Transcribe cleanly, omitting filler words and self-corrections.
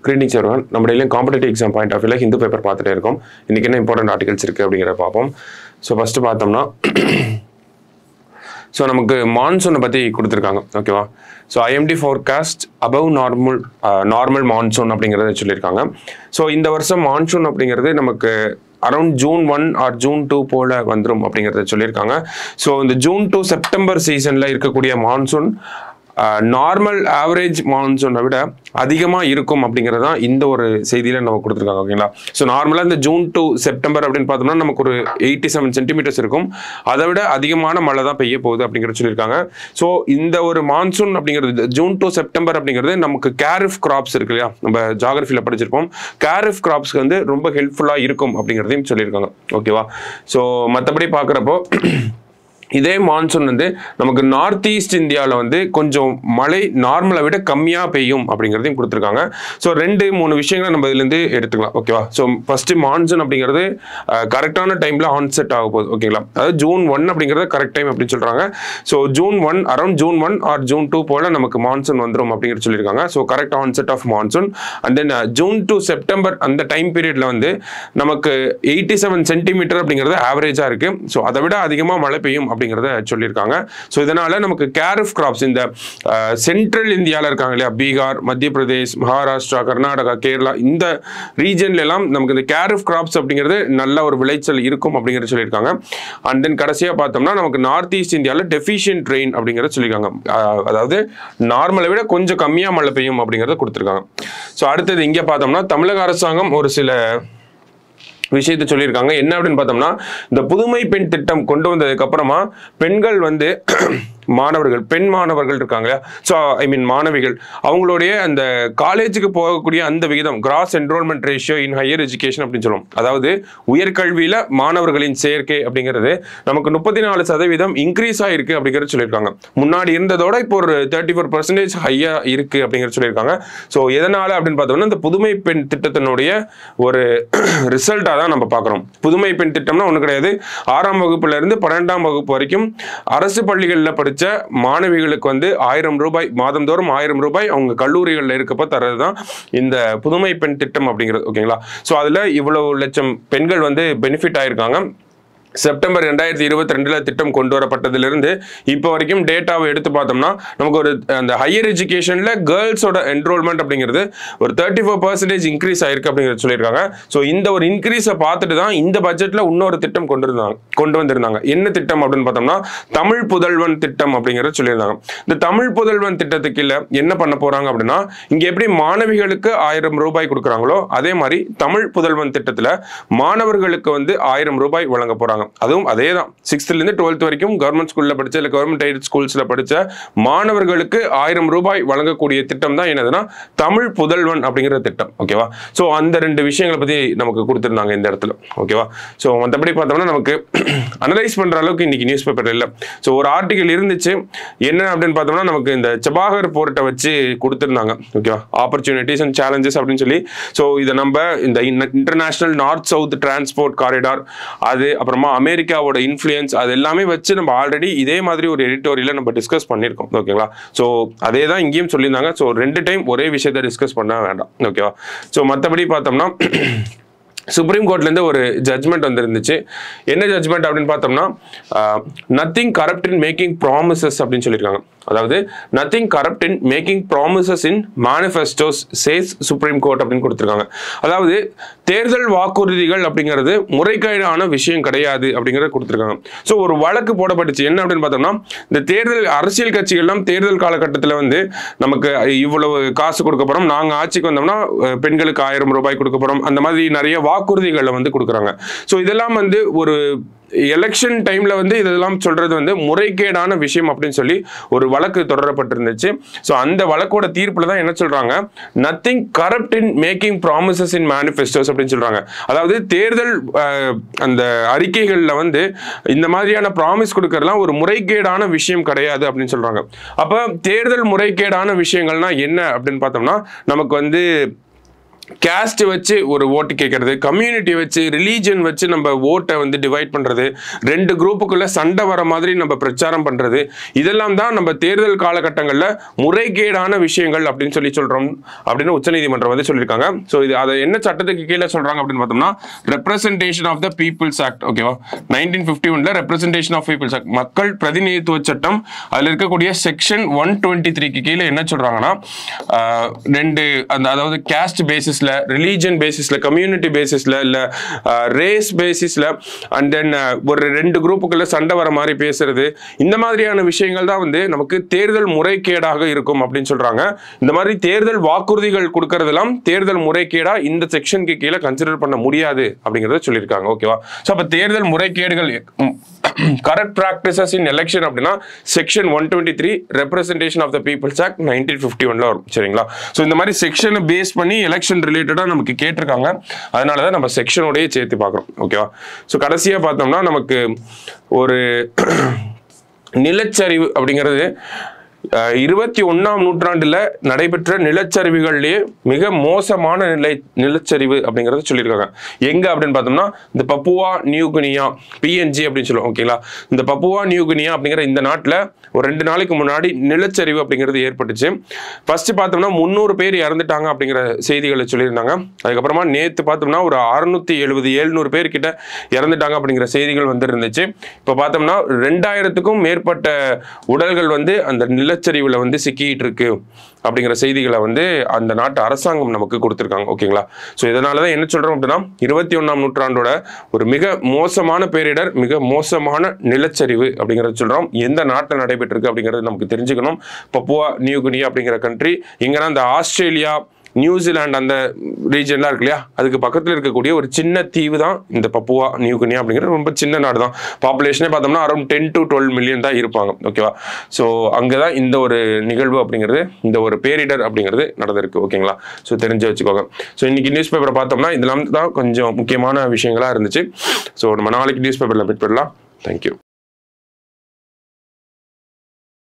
Greetings everyone. நம்ம டெய்லியும் competitive exam point of வியூல ஹிந்து பேப்பர் பார்த்துட்டே இருக்கோம். இன்னைக்கு என்ன இம்பார்ட்டன்ட் ஆர்டிகல்ஸ் இருக்குது அப்படிங்கிறத பார்ப்போம். ஸோ ஃபஸ்ட்டு பார்த்தோம்னா ஸோ நமக்கு மான்சூனை பற்றி கொடுத்துருக்காங்க, ஓகேவா? So IMD forecast above normal monsoon அப்படிங்கிறத சொல்லியிருக்காங்க. ஸோ இந்த வருஷம் மான்சூன் அப்படிங்கிறது நமக்கு அரௌண்ட் ஜூன் 1 ஆர் ஜூன் 2 போல் வந்துடும் அப்படிங்கிறத சொல்லியிருக்காங்க. ஸோ இந்த ஜூன் டு செப்டம்பர் சீசனில் இருக்கக்கூடிய மான்சூன் நார்மல் ஆவரேஜ் மான்சூனை விட அதிகமாக இருக்கும் அப்படிங்கிறது தான் இந்த ஒரு செய்தியில் நம்ம கொடுத்துருக்காங்க, ஓகேங்களா? ஸோ நார்மலாக இந்த ஜூன் டு செப்டம்பர் அப்படின்னு பார்த்தோம்னா நமக்கு ஒரு 87 சென்டிமீட்டர்ஸ் இருக்கும். அதை விட அதிகமான மழை தான் பெய்ய போகுது அப்படிங்கிறத சொல்லியிருக்காங்க. ஸோ இந்த ஒரு மான்சூன் அப்படிங்கிறது ஜூன் டு செப்டம்பர் அப்படிங்கிறது நமக்கு கேரிஃப் கிராப்ஸ் இருக்கு இல்லையா, நம்ம ஜாகிரஃபியில் படிச்சிருப்போம். கேரிஃப் கிராப்ஸ்க்கு வந்து ரொம்ப ஹெல்ப்ஃபுல்லாக இருக்கும் அப்படிங்கிறதையும் சொல்லியிருக்காங்க, ஓகேவா? ஸோ மற்றபடி பார்க்குறப்போ இதே மான்சூன் வந்து நமக்கு நார்த் ஈஸ்ட் இந்தியாவில் வந்து கொஞ்சம் மழை நார்மலை விட கம்மியாக பெய்யும் அப்படிங்கிறதையும் கொடுத்துருக்காங்க. ஸோ 2-3 விஷயங்களை நம்ம இதுலேருந்து எடுத்துக்கலாம், ஓகேவா? ஸோ ஃபஸ்ட்டு மான்சூன் அப்படிங்கிறது கரெக்டான டைமில் ஆன்செட் ஆக போகுது, ஓகேங்களா? அதாவது ஜூன் 1 அப்படிங்கிறது கரெக்ட் டைம் அப்படின்னு சொல்கிறாங்க. So June 1 around June 1 or June 2 போல் நமக்கு மான்சூன் வந்துடும் அப்படிங்கிறது சொல்லியிருக்காங்க. So correct onset of monsoon. And then June to September அந்த டைம் பீரியடில் வந்து நமக்கு 87 சென்டிமீட்டர் அப்படிங்கிறது ஆவரேஜாக இருக்குது. ஸோ அதை விட அதிகமாக மழை பெய்யும் அப்படிங்கிறத சொல்லியிருக்காங்க. ஸோ இதனால நமக்கு கேரிஃப் கிராப்ஸ் இந்த சென்ட்ரல் இந்தியாவில் இருக்காங்க இல்லையா, பீகார், மத்திய பிரதேஷ், மகாராஷ்டிரா, கர்நாடகா, கேரளா, இந்த ரீஜன்ல எல்லாம் நமக்கு இந்த கேரிஃப் கிராப்ஸ் அப்படிங்கிறது நல்ல ஒரு விளைச்சல் இருக்கும் அப்படிங்கிறத சொல்லியிருக்காங்க. அண்ட் தென் கடைசியாக பார்த்தோம்னா நமக்கு நார்த் ஈஸ்ட் இந்தியாவில் டெஃபிஷியன்ட் ரெயின் அப்படிங்கிறத சொல்லியிருக்காங்க. அதாவது நார்மலை விட கொஞ்சம் கம்மியாக மழை பெய்யும் அப்படிங்கிறத கொடுத்துருக்காங்க. ஸோ அடுத்தது இங்கே பார்த்தோம்னா தமிழக அரசாங்கம் ஒரு சில விஷயத்தை சொல்லியிருக்காங்க. என்ன அப்படின்னு பார்த்தோம்னா இந்த புதுமை பெண் திட்டம் கொண்டு வந்ததுக்கு அப்புறமா பெண்கள் வந்து பெண் மாணவர்கள் இருக்காங்க, ஸோ ஐ மீன் மாணவிகள், அவங்களுடைய அந்த காலேஜுக்கு போகக்கூடிய அந்த விகிதம் cross enrolment ratio in higher education அப்படின்னு சொல்லுவோம். அதாவது உயர்கல்வியில் மாணவர்களின் சேர்க்கை அப்படிங்கிறது நமக்கு 34% இன்க்ரீஸ் ஆகிருக்கு அப்படிங்கிறது சொல்லியிருக்காங்க. முன்னாடி இருந்ததோட இப்போ ஒரு 34% ஹையாக இருக்குது அப்படிங்கிறது சொல்லியிருக்காங்க. ஸோ எதனால் அப்படின்னு பார்த்தோம்னா இந்த புதுமை பெண் திட்டத்தினுடைய ஒரு ரிசல்ட்டாக தான் நம்ம பார்க்குறோம். புதுமை பெண் திட்டம்னா ஒன்றும் கிடையாது, 6ஆம் வகுப்புலேருந்து 12ஆம் வகுப்பு வரைக்கும் அரசு பள்ளிகளில் படித்த மாணவிகளுக்கு வந்து 1000 ரூபாய் மாதந்தோறும் 1000 ரூபாய் அவங்க கல்லூரிகளில் இருக்கப்போ தர்றது தான் இந்த புதுமை பெண் திட்டம் அப்படிங்கிறது, ஓகேங்களா? ஸோ அதில் இவ்வளவு லட்சம் பெண்கள் வந்து பெனிஃபிட் ஆயிருக்காங்க. செப்டம்பர் 2022 திட்டம் கொண்டு வரப்பட்டதிலிருந்து இப்போ வரைக்கும் டேட்டாவை எடுத்து பார்த்தோம்னா நமக்கு ஒரு அந்த ஹையர் எஜுகேஷனில் கேர்ள்ஸோட என்ரோல்மெண்ட் அப்படிங்கிறது ஒரு 34% இன்க்ரீஸ் ஆயிருக்கு அப்படிங்கிறது சொல்லியிருக்காங்க. ஸோ இந்த ஒரு இன்க்ரீஸை பார்த்துட்டு தான் இந்த பட்ஜெட்டில் இன்னொரு திட்டம் கொண்டு வந்திருந்தாங்க. என்ன திட்டம் அப்படின்னு பார்த்தோம்னா தமிழ் புதல்வன் திட்டம் அப்படிங்கிறது சொல்லியிருந்தாங்க. இந்த தமிழ் புதல்வன் திட்டத்துக்கு இல்லை என்ன பண்ண போகிறாங்க அப்படின்னா இங்கே எப்படி மாணவிகளுக்கு 1000 ரூபாய் கொடுக்குறாங்களோ அதே மாதிரி தமிழ் புதல்வன் திட்டத்தில் மாணவர்களுக்கு வந்து 1000 ரூபாய் வழங்க போகிறாங்க. அதுவும் அதே தான் 6th-லேருந்து 12th வரைக்கும் கவர்மெண்ட் ஸ்கூலில் படித்த இல்லை கவர்மெண்ட் எய்டட் ஸ்கூல்ஸில் படித்த மாணவர்களுக்கு 1000 ரூபாய் வழங்கக்கூடிய திட்டம் தான் என்னதுன்னா தமிழ் புதல்வன் அப்படிங்கிற திட்டம், ஓகேவா? ஸோ அந்த 2 விஷயங்களை பற்றி நமக்கு கொடுத்துருந்தாங்க இந்த இடத்துல, ஓகேவா? ஸோ மற்றபடி பார்த்தோம்னா நமக்கு அனலைஸ் பண்ணுற அளவுக்கு இன்னைக்கு நியூஸ் பேப்பர் இல்லை. ஸோ ஒரு ஆர்டிகல் இருந்துச்சு, என்ன அப்படின்னு பார்த்தோம்னா நமக்கு இந்த சபாகர் போர்ட்டை வச்சு கொடுத்துருந்தாங்க, ஓகேவா? ஆப்பர்ச்சுனிட்டிஸ் அண்ட் சேலஞ்சஸ் அப்படின்னு சொல்லி. ஸோ இதை நம்ம இந்த international north south transport corridor, அது அப்புறமா அமெரிக்காவோட இன்ஃப்ளூயன்ஸ், அது எல்லாமே வச்சு நம்ம ஆல்ரெடி இதே மாதிரி ஒரு எடிட்டோரியலை நம்ம டிஸ்கஸ் பண்ணியிருக்கோம், ஓகேங்களா? ஸோ அதே தான் இங்கேயும் சொல்லியிருந்தாங்க. ஸோ 2 டைம் ஒரே விஷயத்தை டிஸ்கஸ் பண்ண வேண்டாம், ஓகேவா? ஸோ மற்றபடி பார்த்தோம்னா சுப்ரீம் கோர்ட்லேருந்து ஒரு ஜட்மெண்ட் வந்துருந்துச்சு. என்ன ஜட்மெண்ட் அப்படின்னு பார்த்தோம்னா nothing corrupt in making promises அப்படின்னு சொல்லியிருக்காங்க. அதாவது nothing corrupt in making promises in manifestos says supreme court அப்படின்னு கொடுத்துருக்காங்க. அதாவது தேர்தல் வாக்குறுதிகள் அப்படிங்கிறது முறைகேடான விஷயம் கிடையாது அப்படிங்கிறத கொடுத்துருக்காங்க. ஸோ ஒரு வழக்கு போடப்பட்டுச்சு. என்ன அப்படின்னு பார்த்தோம்னா இந்த தேர்தல் அரசியல் கட்சிகள்லாம் தேர்தல் காலகட்டத்தில் வந்து நமக்கு இவ்வளவு காசு கொடுக்க போகிறோம், நாங்கள் ஆட்சிக்கு வந்தோம்னா பெண்களுக்கு 1000 ரூபாய் கொடுக்க போகிறோம், அந்த மாதிரி நிறைய வாக்குறுதிகளை வந்து கொடுக்குறாங்க. ஸோ இதெல்லாம் வந்து ஒரு எலெக்ஷன் டைம்ல வந்து இதெல்லாம் சொல்றது வந்து முறைகேடான விஷயம் அப்படின்னு சொல்லி ஒரு வழக்கு தொடரப்பட்டிருந்துச்சு. ஸோ அந்த வழக்கோட தீர்ப்புல தான் என்ன சொல்றாங்க, nothing corrupt in making promises in manifestos அப்படின்னு சொல்றாங்க. அதாவது தேர்தல் அந்த அறிக்கைகள்ல வந்து இந்த மாதிரியான ப்ராமிஸ் கொடுக்கறதுலாம் ஒரு முறைகேடான விஷயம் கிடையாது அப்படின்னு சொல்றாங்க. அப்ப தேர்தல் முறைகேடான விஷயங்கள்னா என்ன அப்படின்னு பார்த்தோம்னா நமக்கு வந்து கேஸ்ட் வச்சு ஒரு ஓட்டு கேட்கறது, கம்யூனிட்டி வச்சு, ரிலீஜன் வச்சு நம்ம ஓட்டை வந்து டிவைட் பண்றது, ரெண்டு குரூப்புக்குள்ள சண்டை வர மாதிரி நம்ம பிரச்சாரம் பண்றது, இதெல்லாம் தான் நம்ம தேர்தல் காலகட்டங்களில் முறைகேடான விஷயங்கள் அப்படின்னு சொல்றோம் அப்படின்னு உச்சநீதிமன்றம் வந்து சொல்லியிருக்காங்க. ஸோ இது அதை என்ன சட்டத்துக்கு கீழே சொல்றாங்க அப்படின்னு பார்த்தோம்னா representation of the people's act. ஓகேவா, 1951 ரெப்ரசன்டேஷன் ஆஃப் பீப்புள்ஸ் ஆக்ட், மக்கள் பிரதிநிதித்துவ சட்டம். அதில் இருக்கக்கூடிய செக்ஷன் 123 கீழே என்ன சொல்றாங்கன்னா ரெண்டு அதாவது கேஸ்ட் பேசிஸ்ல, ரிலீஜன் பேசிஸ்ல, கம்யூனிட்டி பேசிஸ்ல, இல்ல ரேஸ் பேசிஸ்ல, அண்ட் தென் ஒரு ரெண்டு குரூப்புக்குள்ள சண்டை வர மாதிரி பேசுறது, இந்த மாதிரியான விஷயங்கள் தான் வந்து நமக்கு தேர்தல் முறைகேடாக இருக்கும் அப்படின்னு சொல்றாங்க. இந்த மாதிரி தேர்தல் வாக்குறுதிகள் கொடுக்கறதெல்லாம் தேர்தல் முறைகேடா இந்த செக்ஷனுக்கு கீழே கன்சிடர் பண்ண முடியாது அப்படிங்கறத சொல்லியிருக்காங்க. ஓகேவா, ஸோ அப்ப தேர்தல் முறைகேடுகள் கரெக்ட் பிராக்டிசஸ் இன் எலெக்ஷன் அப்படின்னா section 123 representation of the people's act 1951 வரும். சரிங்களா, ஸோ இந்த மாதிரி செக்ஷனை பேஸ் பண்ணி எலெக்ஷன் ரிலேட்டடா நமக்கு கேட்டிருக்காங்க. அதனாலதான் நம்ம செக்ஷனோடய சேர்த்து பார்க்குறோம். ஓகேவா, ஸோ கடைசியா பார்த்தோம்னா நமக்கு ஒரு நிலச்சரிவு அப்படிங்கிறது 21ஆம் நூற்றாண்டுல நடைபெற்ற நிலச்சரிவுகள்லயே மிக மோசமான நிலச்சரிவு அப்படிங்கறத சொல்லியிருக்காங்க. எங்க அப்படின்னு பார்த்தோம்னா இந்த பப்புவா நியூகினியா, PNG அப்படின்னு சொல்லுவோம். ஓகேங்களா, இந்த பப்புவா நியூகினியா அப்படிங்கிற இந்த நாட்டில் ஒரு 2 நாளைக்கு முன்னாடி நிலச்சரிவு அப்படிங்கிறது ஏற்பட்டுச்சு. ஃபர்ஸ்ட் பார்த்தோம்னா 300 பேர் இறந்துட்டாங்க அப்படிங்கிற செய்திகளை சொல்லியிருந்தாங்க. அதுக்கப்புறமா நேற்று பார்த்தோம்னா ஒரு 670-700 பேர் கிட்ட இறந்துட்டாங்க அப்படிங்கிற செய்திகள் வந்து இருந்துச்சு. இப்போ பார்த்தோம்னா 2000க்கும் மேற்பட்ட உடல்கள் வந்து அந்த நிலச்சரிவுல வந்து சிக்கிட்டு இருக்கு அப்படிங்கிற செய்திகளை வந்து அந்த நாட்டு அரசாங்கம் நமக்கு கொடுத்துருக்காங்க. ஓகேங்களா, ஸோ இதனாலதான் என்ன சொல்றோம் அப்படின்னா 21ஆம் நூற்றாண்டோட ஒரு மிக மோசமான பேரிடர், மிக மோசமான நிலச்சரிவு அப்படிங்கறத சொல்றோம். எந்த நாட்டில் நடைபெற்றிருக்கு அப்படிங்கிறது நமக்கு தெரிஞ்சுக்கணும். பப்புவா நியூகினியா அப்படிங்கிற கண்ட்ரி இங்கன்னா இந்த ஆஸ்திரேலியா, நியூசிலாந்து அந்த ரீஜன்லாம் இருக்கு இல்லையா, அதுக்கு பக்கத்தில் இருக்கக்கூடிய ஒரு சின்ன தீவு தான் இந்த பப்புவா நியூகினியா அப்படிங்கிறது. ரொம்ப சின்ன நாடு தான். பாப்புலேஷனே பார்த்தோம்னா அரௌண்ட் 10 to 12 மில்லியன் தான் இருப்பாங்க. ஓகேவா, ஸோ அங்கதான் இந்த ஒரு நிகழ்வு அப்படிங்கிறது, இந்த ஒரு பேரிடர் அப்படிங்கிறது நடந்திருக்கு. ஓகேங்களா, ஸோ தெரிஞ்சு வச்சுக்கோங்க. ஸோ இன்னைக்கு நியூஸ் பேப்பரை பார்த்தோம்னா இதெல்லாம் தான் கொஞ்சம் முக்கியமான விஷயங்களா இருந்துச்சு. ஸோ நம்ம நாளைக்கு நியூஸ் பேப்பர்ல மீட் பண்ணலாம். தேங்க்யூ.